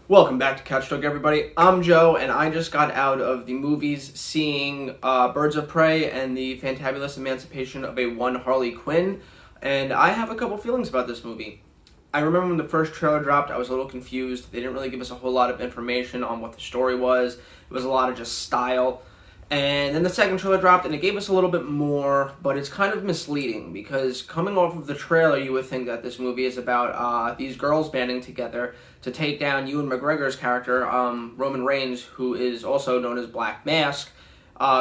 Welcome back to Couch Talk, everybody. I'm Joe, and I just got out of the movies seeing Birds of Prey and the Fantabulous Emancipation of a One Harley Quinn, and I have a couple feelings about this movie. I remember when the first trailer dropped, I was a little confused. They didn't really give us a whole lot of information on what the story was. It was a lot of just style. And then the second trailer dropped, and it gave us a little bit more, but it's kind of misleading because coming off of the trailer, you would think that this movie is about these girls banding together to take down Ewan McGregor's character, Roman Reigns, who is also known as Black Mask,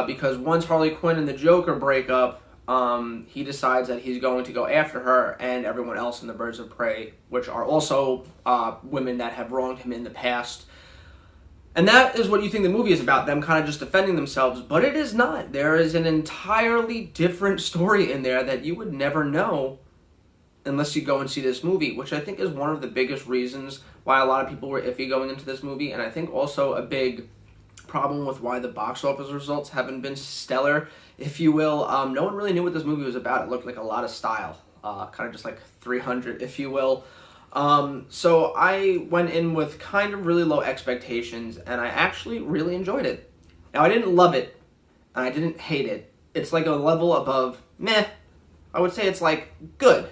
because once Harley Quinn and the Joker break up, he decides that he's going to go after her and everyone else in the Birds of Prey, which are also women that have wronged him in the past. And that is what you think the movie is about, them kind of just defending themselves, but it is not. There is an entirely different story in there that you would never know unless you go and see this movie, which I think is one of the biggest reasons why a lot of people were iffy going into this movie, and I think also a big problem with why the box office results haven't been stellar, if you will. No one really knew what this movie was about. It looked like a lot of style, kind of just like 300, if you will. So I went in with kind of really low expectations, and I actually really enjoyed it. Now, I didn't love it, and I didn't hate it. It's like a level above meh. I would say it's like good.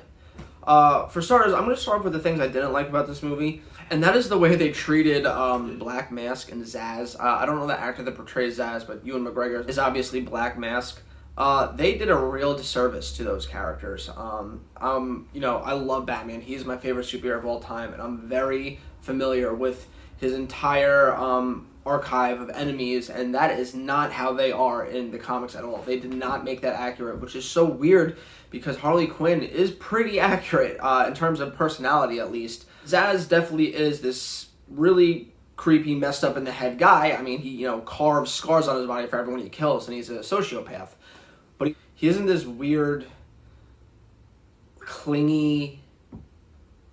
For starters, I'm going to start off with the things I didn't like about this movie, and that is the way they treated Black Mask and Zsasz. I don't know the actor that portrays Zsasz, but Ewan McGregor is obviously Black Mask. They did a real disservice to those characters. I love Batman. He's my favorite superhero of all time, and I'm very familiar with his entire archive of enemies, and that is not how they are in the comics at all. They did not make that accurate, which is so weird because Harley Quinn is pretty accurate in terms of personality, at least. Zsasz definitely is this really creepy, messed up in the head guy. I mean, he carves scars on his body for everyone he kills, and he's a sociopath. But he isn't this weird, clingy,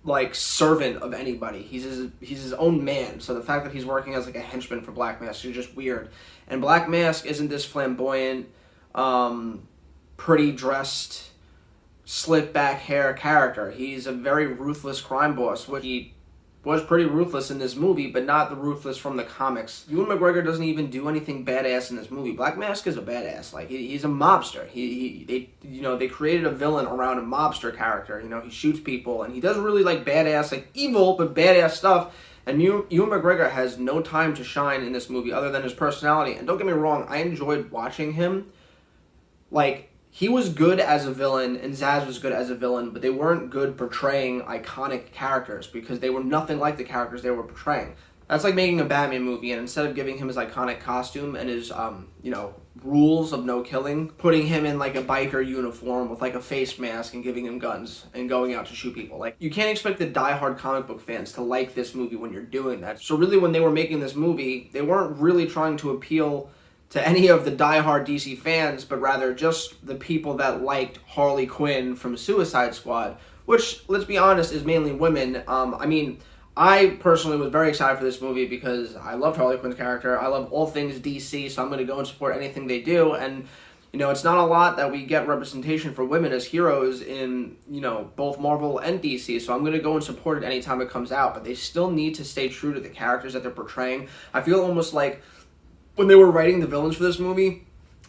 like, servant of anybody. He's his own man. So the fact that he's working as like a henchman for Black Mask is just weird. And Black Mask isn't this flamboyant, pretty dressed, slick back hair character. He's a very ruthless crime boss, which he was pretty ruthless in this movie, but not the ruthless from the comics. Ewan McGregor doesn't even do anything badass in this movie. Black Mask is a badass. Like, he's a mobster. They created a villain around a mobster character. He shoots people, and he does really, like, badass, like, evil, but badass stuff. And Ewan McGregor has no time to shine in this movie other than his personality. And don't get me wrong, I enjoyed watching him. Like, he was good as a villain, and Zsasz was good as a villain, but they weren't good portraying iconic characters because they were nothing like the characters they were portraying. That's like making a Batman movie, and instead of giving him his iconic costume and his, rules of no killing, putting him in like a biker uniform with like a face mask and giving him guns and going out to shoot people. Like, you can't expect the diehard comic book fans to like this movie when you're doing that. So really, when they were making this movie, they weren't really trying to appeal to any of the diehard DC fans, but rather just the people that liked Harley Quinn from Suicide Squad, which, let's be honest, is mainly women. I personally was very excited for this movie because I loved Harley Quinn's character. I love all things DC, so I'm going to go and support anything they do. And, it's not a lot that we get representation for women as heroes in, both Marvel and DC, so I'm going to go and support it anytime it comes out. But they still need to stay true to the characters that they're portraying. I feel almost like when they were writing the villains for this movie,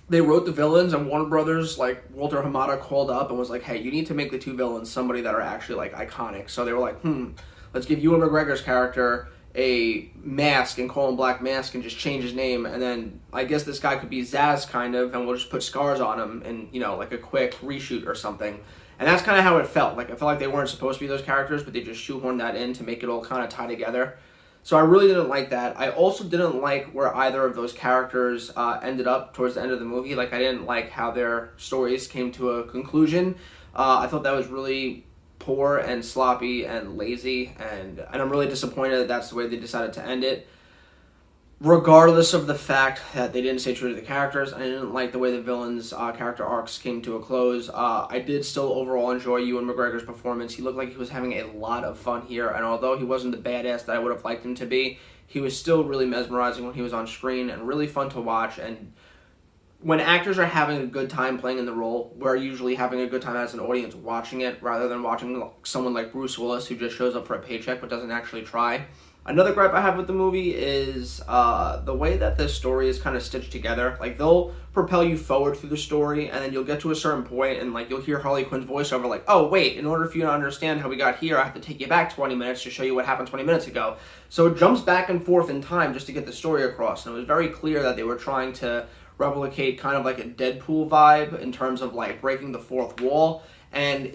they wrote the villains, and Warner Brothers, like Walter Hamada, called up and was like, hey, you need to make the two villains somebody that are actually like iconic. So they were like, let's give Ewan McGregor's character a mask and call him Black Mask and just change his name, and then I guess this guy could be Zsasz kind of, and we'll just put scars on him and, like a quick reshoot or something. And that's kind of how it felt. Like, I felt like they weren't supposed to be those characters, but they just shoehorned that in to make it all kind of tie together. So I really didn't like that. I also didn't like where either of those characters ended up towards the end of the movie. Like, I didn't like how their stories came to a conclusion. I thought that was really poor and sloppy and lazy, and I'm really disappointed that that's the way they decided to end it. Regardless of the fact that they didn't stay true to the characters, I didn't like the way the villains' character arcs came to a close. I did still overall enjoy Ewan McGregor's performance. He looked like he was having a lot of fun here, and although he wasn't the badass that I would have liked him to be, he was still really mesmerizing when he was on screen and really fun to watch. And when actors are having a good time playing in the role, we're usually having a good time as an audience watching it, rather than watching someone like Bruce Willis who just shows up for a paycheck but doesn't actually try. Another gripe I have with the movie is the way that the story is kind of stitched together. Like, they'll propel you forward through the story, and then you'll get to a certain point, and like you'll hear Harley Quinn's voiceover, like, "Oh wait, in order for you to understand how we got here, I have to take you back 20 minutes to show you what happened 20 minutes ago." So it jumps back and forth in time just to get the story across, and it was very clear that they were trying to replicate kind of like a Deadpool vibe in terms of like breaking the fourth wall, and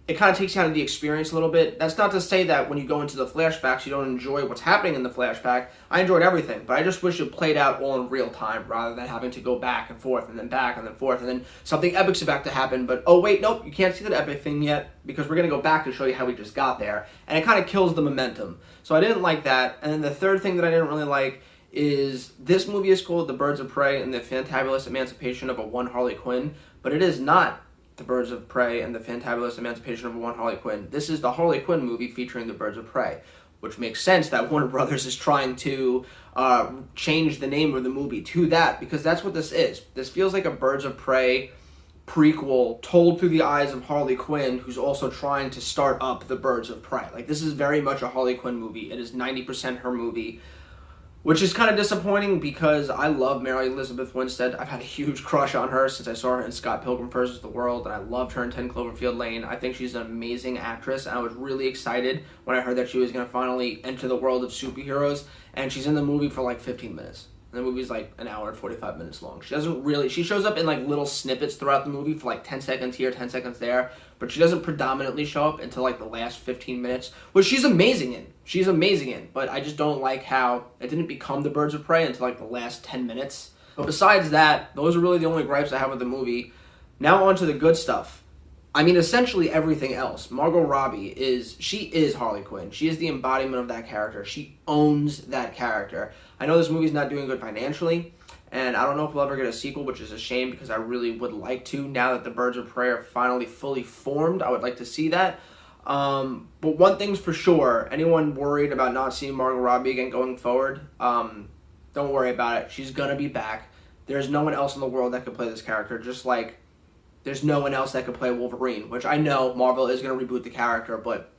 it kind of takes you out of the experience a little bit. That's not to say that when you go into the flashbacks, you don't enjoy what's happening in the flashback. I enjoyed everything, but I just wish it played out all in real time rather than having to go back and forth and then back and then forth and then something epic's about to happen, but oh wait, nope, you can't see that epic thing yet because we're going to go back to show you how we just got there. And it kind of kills the momentum. So I didn't like that. And then the third thing that I didn't really like is this movie is called The Birds of Prey and the Fantabulous Emancipation of a One Harley Quinn, but it is not The Birds of Prey and the Fantabulous Emancipation of One Harley Quinn. This is the Harley Quinn movie featuring the Birds of Prey, which makes sense that Warner Brothers is trying to change the name of the movie to that, because that's what this is. This feels like a Birds of Prey prequel told through the eyes of Harley Quinn, who's also trying to start up the Birds of Prey. Like, this is very much a Harley Quinn movie. It is 90% her movie, which is kind of disappointing because I love Mary Elizabeth Winstead. I've had a huge crush on her since I saw her in Scott Pilgrim vs. the World, and I loved her in 10 Cloverfield Lane. I think she's an amazing actress, and I was really excited when I heard that she was going to finally enter the world of superheroes, and she's in the movie for like 15 minutes. And the movie's like an hour and 45 minutes long. She shows up in like little snippets throughout the movie for like 10 seconds here, 10 seconds there, but she doesn't predominantly show up until like the last 15 minutes, which she's amazing in. But I just don't like how it didn't become the Birds of Prey until like the last 10 minutes. But besides that, those are really the only gripes I have with the movie. Now on to the good stuff. I mean, essentially everything else. Margot Robbie is Harley Quinn. She is the embodiment of that character. She owns that character. I know this movie's not doing good financially, and I don't know if we'll ever get a sequel, which is a shame because I really would like to. Now that the Birds of Prey are finally fully formed, I would like to see that. But one thing's for sure, anyone worried about not seeing Margot Robbie again going forward, don't worry about it. She's gonna be back. There's no one else in the world that could play this character, just like there's no one else that could play Wolverine, which I know Marvel is going to reboot the character, but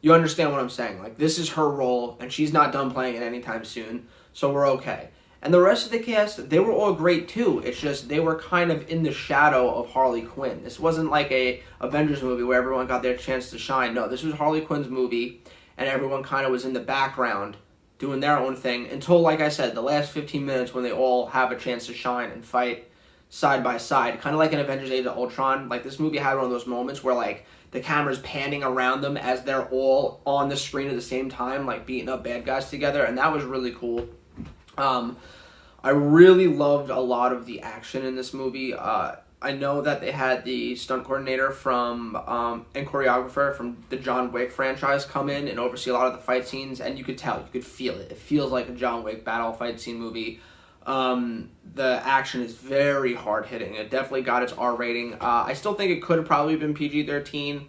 you understand what I'm saying. Like, this is her role, and she's not done playing it anytime soon, so we're okay. And the rest of the cast, they were all great too. It's just they were kind of in the shadow of Harley Quinn. This wasn't like a Avengers movie where everyone got their chance to shine. No, this was Harley Quinn's movie, and everyone kind of was in the background doing their own thing until, like I said, the last 15 minutes when they all have a chance to shine and fight side by side, kind of like in Avengers Age of Ultron. Like, this movie had one of those moments where like the camera's panning around them as they're all on the screen at the same time, like beating up bad guys together, and that was really cool. I really loved a lot of the action in this movie. I know that they had the stunt coordinator from and choreographer from the John Wick franchise come in and oversee a lot of the fight scenes, and you could tell, you could feel it. It feels like a John Wick battle fight scene movie. The action is very hard-hitting. It definitely got its R rating. I still think it could have probably been PG-13,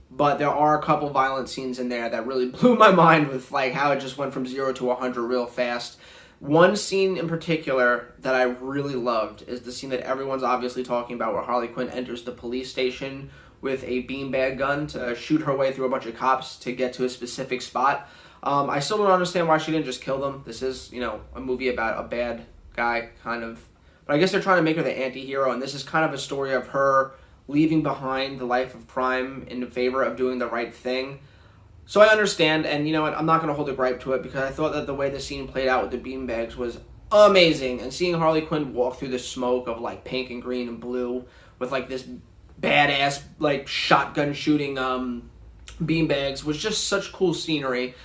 but there are a couple violent scenes in there that really blew my mind with like how it just went from 0 to 100 real fast. One scene in particular that I really loved is the scene that everyone's obviously talking about where Harley Quinn enters the police station with a beanbag gun to shoot her way through a bunch of cops to get to a specific spot. I still don't understand why she didn't just kill them. This is, a movie about a bad guy, kind of. But I guess they're trying to make her the anti-hero, and this is kind of a story of her leaving behind the life of crime in favor of doing the right thing. So I understand, and you know what, I'm not going to hold a gripe to it because I thought that the way the scene played out with the beanbags was amazing. And seeing Harley Quinn walk through the smoke of like pink and green and blue with like this badass like shotgun shooting beanbags was just such cool scenery.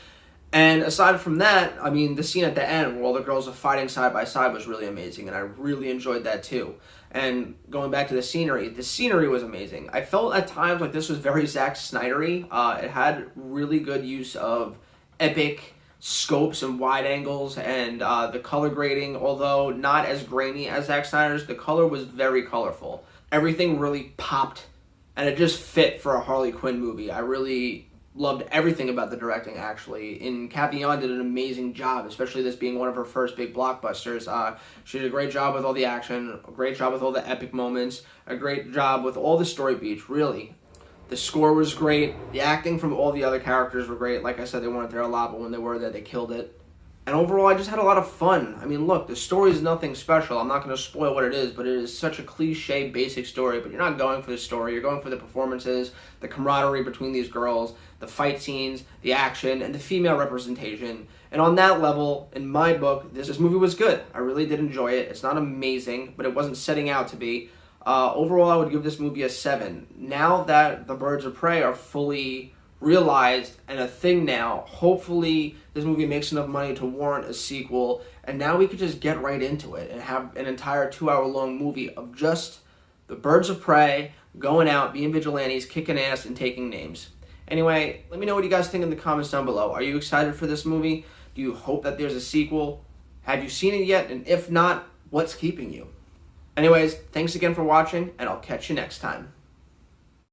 And aside from that, I mean, the scene at the end where all the girls are fighting side by side was really amazing, and I really enjoyed that too. And going back to the scenery was amazing. I felt at times like this was very Zack Snyder-y. It had really good use of epic scopes and wide angles, and the color grading, although not as grainy as Zack Snyder's, the color was very colorful. Everything really popped, and it just fit for a Harley Quinn movie. I really loved everything about the directing, actually. And Cathy Yan did an amazing job, especially this being one of her first big blockbusters. She did a great job with all the action, a great job with all the epic moments, a great job with all the story beats, really. The score was great. The acting from all the other characters were great. Like I said, they weren't there a lot, but when they were there, they killed it. And overall, I just had a lot of fun. I mean, look, the story is nothing special. I'm not going to spoil what it is, but it is such a cliche, basic story. But you're not going for the story. You're going for the performances, the camaraderie between these girls, the fight scenes, the action, and the female representation. And on that level, in my book, this movie was good. I really did enjoy it. It's not amazing, but it wasn't setting out to be. Overall, I would give this movie a 7. Now that the Birds of Prey are fully realized and a thing now, hopefully this movie makes enough money to warrant a sequel, and now we could just get right into it and have an entire 2-hour-long movie of just the Birds of Prey going out, being vigilantes, kicking ass, and taking names. Anyway, let me know what you guys think in the comments down below. Are you excited for this movie? Do you hope that there's a sequel? Have you seen it yet? And if not, what's keeping you? Anyways, thanks again for watching, and I'll catch you next time.